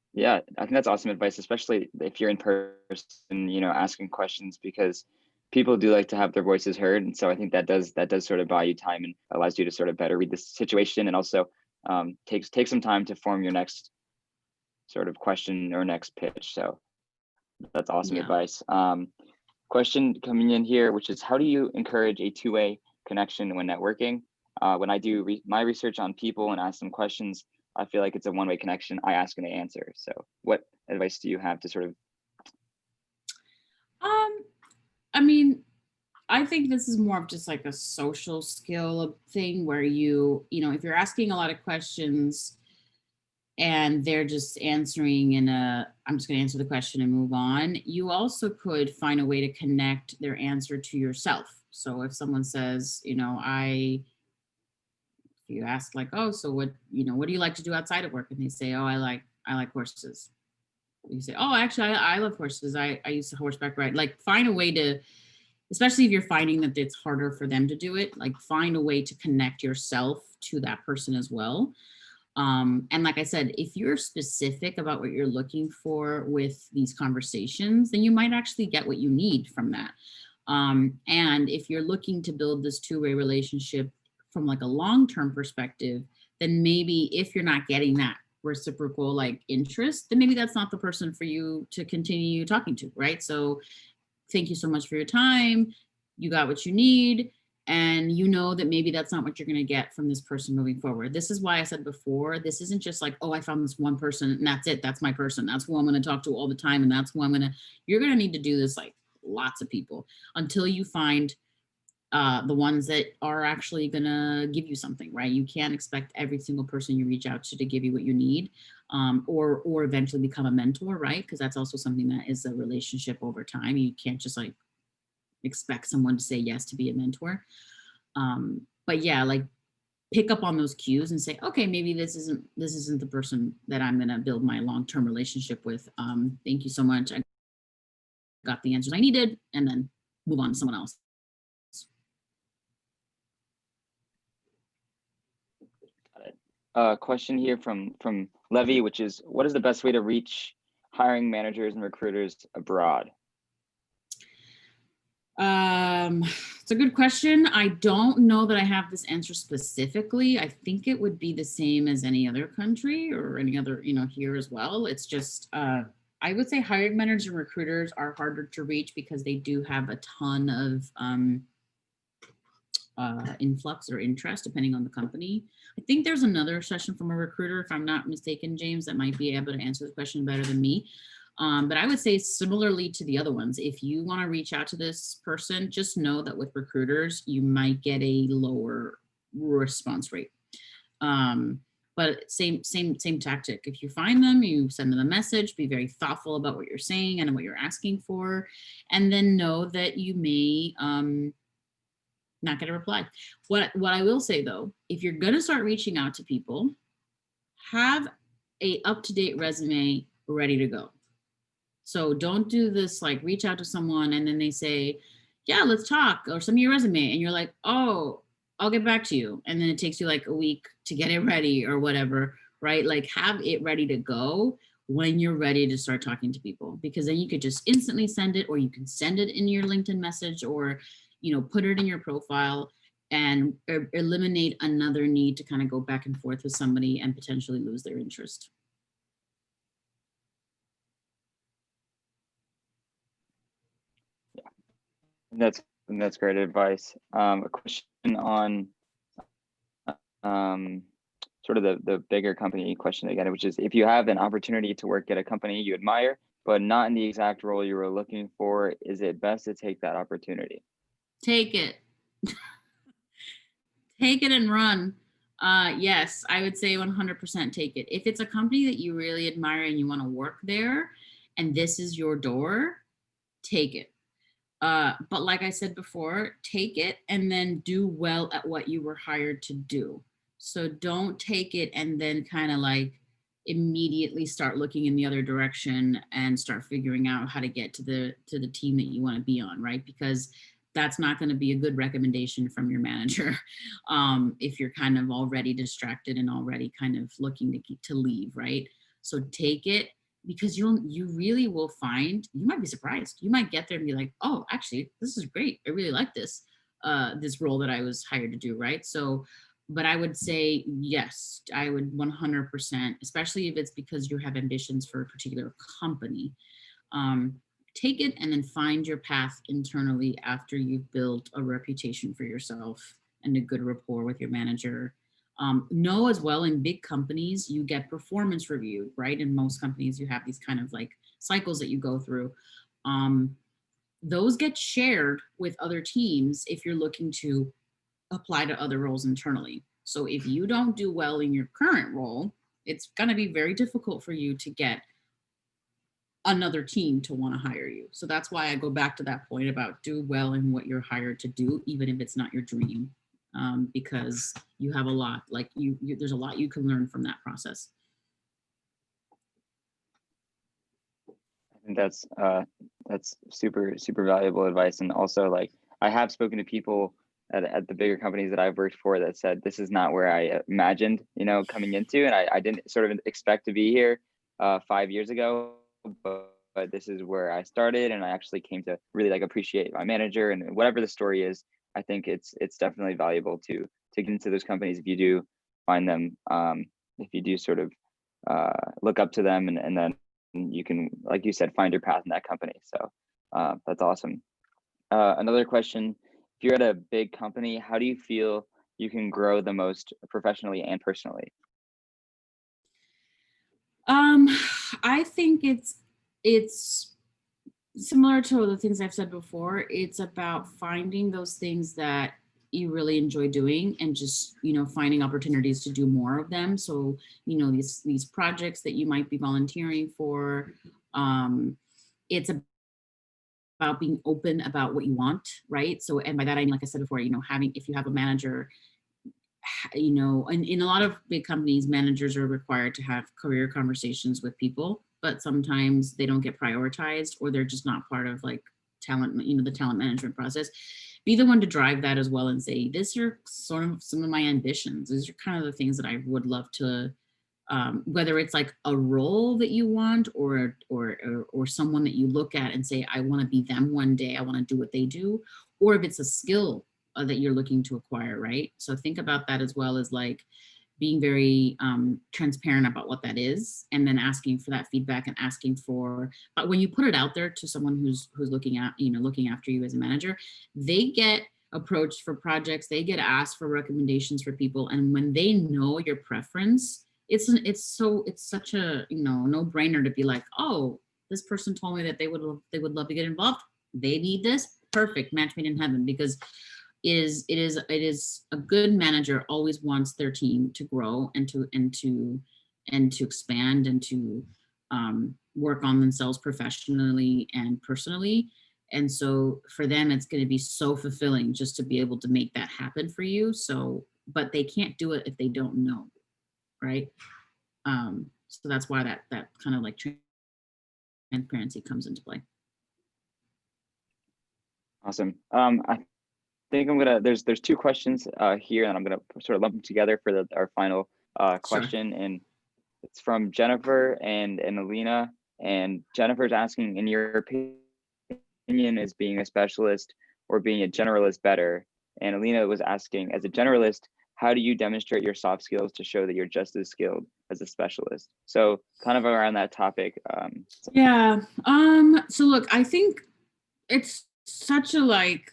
awesome advice, especially if you're in person, asking questions, because people do like to have their voices heard. And so I think that does sort of buy you time and allows you to sort of better read the situation, and also take some time to form your next sort of question or next pitch. So that's awesome advice. Question coming in here, which is, how do you encourage a two-way connection when networking? When I do my research on people and ask them questions, I feel like it's a one-way connection. I ask and they answer. So what advice do you have to sort of? I mean, I think this is more of just like a social skill thing where if you're asking a lot of questions and they're just answering I'm just going to answer the question and move on, you also could find a way to connect their answer to yourself. So if someone says, if you ask like, oh, so what do you like to do outside of work? And they say, oh, I like horses. You say, oh, actually, I love horses. I used to horseback ride. Like, find a way to, especially if you're finding that it's harder for them to do it, like find a way to connect yourself to that person as well. And like I said, if you're specific about what you're looking for with these conversations, then you might actually get what you need from that. And if you're looking to build this two-way relationship from like a long-term perspective, then maybe if you're not getting that reciprocal like interest, then maybe that's not the person for you to continue talking to, right? So thank you so much for your time. You got what you need. And you know that maybe that's not what you're going to get from this person moving forward. This is why I said before, this isn't just like, oh, I found this one person and that's it. That's my person. That's who I'm going to talk to all the time. And that's who you're going to need to do this like lots of people until you find the ones that are actually going to give you something, right? You can't expect every single person you reach out to give you what you need, or eventually become a mentor, right? Because that's also something that is a relationship over time. You can't just like expect someone to say yes to be a mentor. But yeah, like pick up on those cues and say, okay, maybe this isn't the person that I'm going to build my long-term relationship with. Thank you so much. I got the answers I needed, and then move on to someone else. Question here from Levy, which is, what is the best way to reach hiring managers and recruiters abroad? It's a good question. I don't know that I have this answer specifically. I think it would be the same as any other country or any other, here as well. It's just, I would say hiring managers and recruiters are harder to reach because they do have a ton of influx or interest depending on the company. I think there's another session from a recruiter, if I'm not mistaken, James, that might be able to answer the question better than me. But I would say similarly to the other ones, if you want to reach out to this person, just know that with recruiters, you might get a lower response rate. But same tactic. If you find them, you send them a message, be very thoughtful about what you're saying and what you're asking for, and then know that you may not get a reply. What I will say though, if you're going to start reaching out to people, have a up-to-date resume ready to go. So don't do this, like reach out to someone and then they say, yeah, let's talk, or send me your resume. And you're like, oh, I'll get back to you. And then it takes you like a week to get it ready or whatever, right? Like have it ready to go when you're ready to start talking to people, because then you could just instantly send it, or you can send it in your LinkedIn message, or, put it in your profile and eliminate another need to kind of go back and forth with somebody and potentially lose their interest. That's think that's great advice. A question on sort of the bigger company question again, which is if you have an opportunity to work at a company you admire, but not in the exact role you were looking for, is it best to take that opportunity? Take it. Take it and run. Yes, I would say 100% take it. If it's a company that you really admire and you want to work there and this is your door, take it. But like I said before, take it and then do well at what you were hired to do. So don't take it and then kind of like immediately start looking in the other direction and start figuring out how to get to the team that you want to be on, right? Because that's not going to be a good recommendation from your manager if you're kind of already distracted and already kind of looking to leave, right? So take it, because you really will find, you might be surprised. You might get there and be like, oh, actually, this is great. I really like this role that I was hired to do, right? So, but I would say, yes, I would 100%, especially if it's because you have ambitions for a particular company. Take it and then find your path internally after you've built a reputation for yourself and a good rapport with your manager. Know as well, in big companies, you get performance review, right? In most companies, you have these kind of like cycles that you go through. Those get shared with other teams if you're looking to apply to other roles internally. So if you don't do well in your current role, it's going to be very difficult for you to get another team to want to hire you. So that's why I go back to that point about do well in what you're hired to do, even if it's not your dream, because you have a lot, like there's a lot you can learn from that process. I think that's super valuable advice. And also, like, I have spoken to people at the bigger companies that I've worked for that said this is not where I imagined, coming into, and I didn't sort of expect to be here 5 years ago, but this is where I started, and I actually came to really like appreciate my manager. And whatever the story is, I think it's definitely valuable to get into those companies if you do find them, if you do sort of look up to them, and then you can, like you said, find your path in that company. So that's awesome. Another question: if you're at a big company, how do you feel you can grow the most professionally and personally? I think it's similar to the things I've said before. It's about finding those things that you really enjoy doing and just, finding opportunities to do more of them. So, these projects that you might be volunteering for, it's about being open about what you want, right? So, and by that I mean, like I said before, if you have a manager, in a lot of big companies, managers are required to have career conversations with people, but sometimes they don't get prioritized, or they're just not part of like talent, the talent management process. Be the one to drive that as well and say, this are sort of some of my ambitions. These are kind of the things that I would love to, whether it's like a role that you want, or someone that you look at and say, I want to be them one day, I want to do what they do, or if it's a skill that you're looking to acquire, right? So think about that as well as like being very transparent about what that is, and then asking for that feedback and asking for, but when you put it out there to someone who's looking after you as a manager, they get approached for projects, they get asked for recommendations for people. And when they know your preference, it's such a, no-brainer to be like, oh, this person told me that they would love to get involved. They need this. Perfect, match made in heaven. Because it is a good manager always wants their team to grow and to expand and to work on themselves professionally and personally. And so for them, it's going to be so fulfilling just to be able to make that happen for you. So, but they can't do it if they don't know, right? So that's why that kind of like transparency comes into play. Awesome. I think I'm gonna, there's two questions here, and I'm gonna sort of lump them together for our final question. Sure. And it's from Jennifer and Alina. And Jennifer's asking, in your opinion, is being a specialist or being a generalist better? And Alina was asking, as a generalist, how do you demonstrate your soft skills to show that you're just as skilled as a specialist? So kind of around that topic. Yeah. So look, I think it's such a like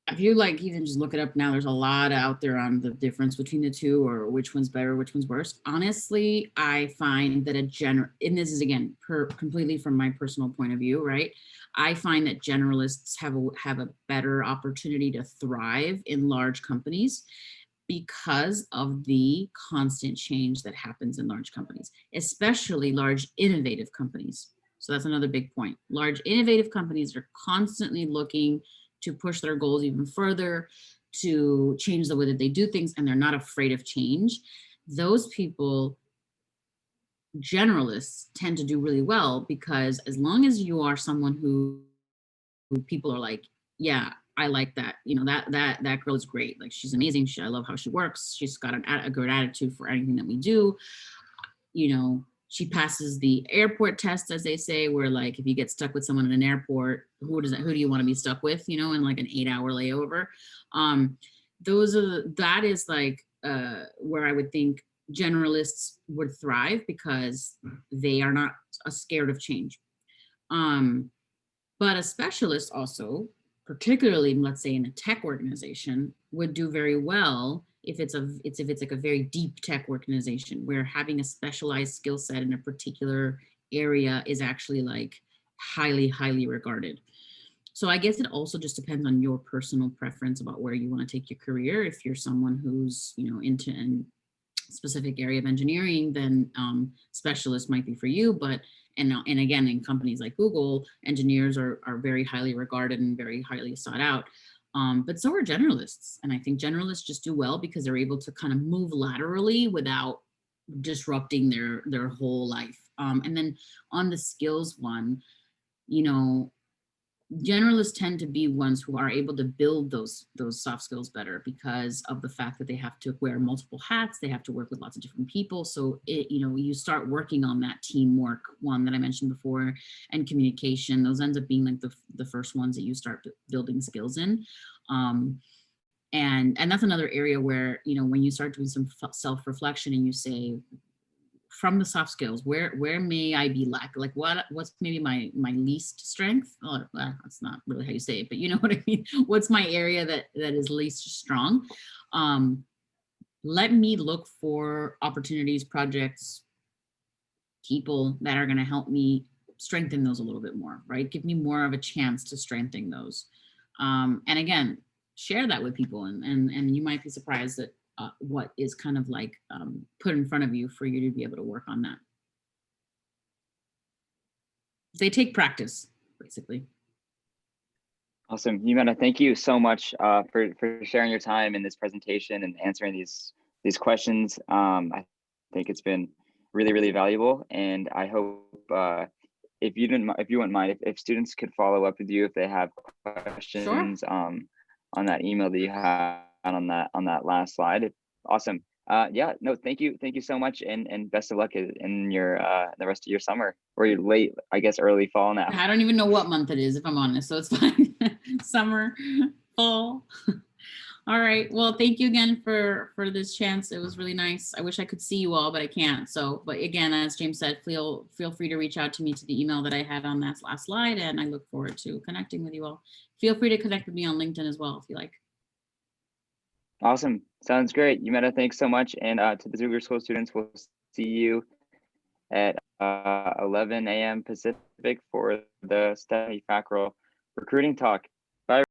if you like even just look it up now, there's a lot out there on the difference between the two or which one's better, which one's worse. Honestly, I find that and this is again completely from my personal point of view, right? I find that generalists have a better opportunity to thrive in large companies because of the constant change that happens in large companies, especially large innovative companies. So that's another big point. Large innovative companies are constantly looking to push their goals even further, to change the way that they do things, and they're not afraid of change. Those people, generalists, tend to do really well because as long as you are someone who people are like, yeah, I like that. You know, that girl is great. Like she's amazing. I love how she works. She's got a good attitude for anything that we do. You know, she passes the airport test, as they say, where like if you get stuck with someone in an airport, who do you want to be stuck with? You know, in like an 8-hour layover. That is like where I would think generalists would thrive because they are not scared of change. But a specialist also, particularly let's say in a tech organization, would do very well if it's like a very deep tech organization where having a specialized skill set in a particular area is actually like highly regarded. So I guess it also just depends on your personal preference about where you want to take your career. If you're someone who's, you know, into a specific area of engineering, then specialist might be for you. But and again, in companies like Google, engineers are very highly regarded and very highly sought out. But so are generalists. And I think generalists just do well because they're able to kind of move laterally without disrupting their whole life. And then on the skills one, you know, generalists tend to be ones who are able to build those soft skills better because of the fact that they have to wear multiple hats, they have to work with lots of different people. So you know, you start working on that teamwork one that I mentioned before, and communication. Those ends up being like the first ones that you start building skills in. And that's another area where, you know, when you start doing some self-reflection and you say, from the soft skills, where may I be like what's maybe my least strength? Oh, well, that's not really how you say it, but you know what I mean. What's my area that is least strong? Let me look for opportunities, projects, people that are going to help me strengthen those a little bit more, right? Give me more of a chance to strengthen those. And again, share that with people, and you might be surprised that what is kind of like put in front of you for you to be able to work on that. They take practice, basically. Awesome. Jimena, thank you so much for sharing your time in this presentation and answering these questions. I think it's been really valuable, and I hope if you wouldn't mind, if students could follow up with you if they have questions. Sure. On that email that you had on that last slide. Awesome. Yeah, no, thank you so much, and best of luck in your the rest of your summer, or your late, I guess, early fall now. I don't even know what month it is, if I'm honest, so it's fine. Summer, fall. All right, well, thank you again for this chance. It was really nice. I wish I could see you all, but I can't. So, but again, as James said, feel free to reach out to me to the email that I had on that last slide, and I look forward to connecting with you all. Feel free to connect with me on LinkedIn as well if you like. Awesome. Sounds great. Jimena, thanks so much. And to the Xoogler School students, we'll see you at 11 a.m. Pacific for the STEM Facral Recruiting Talk. Bye.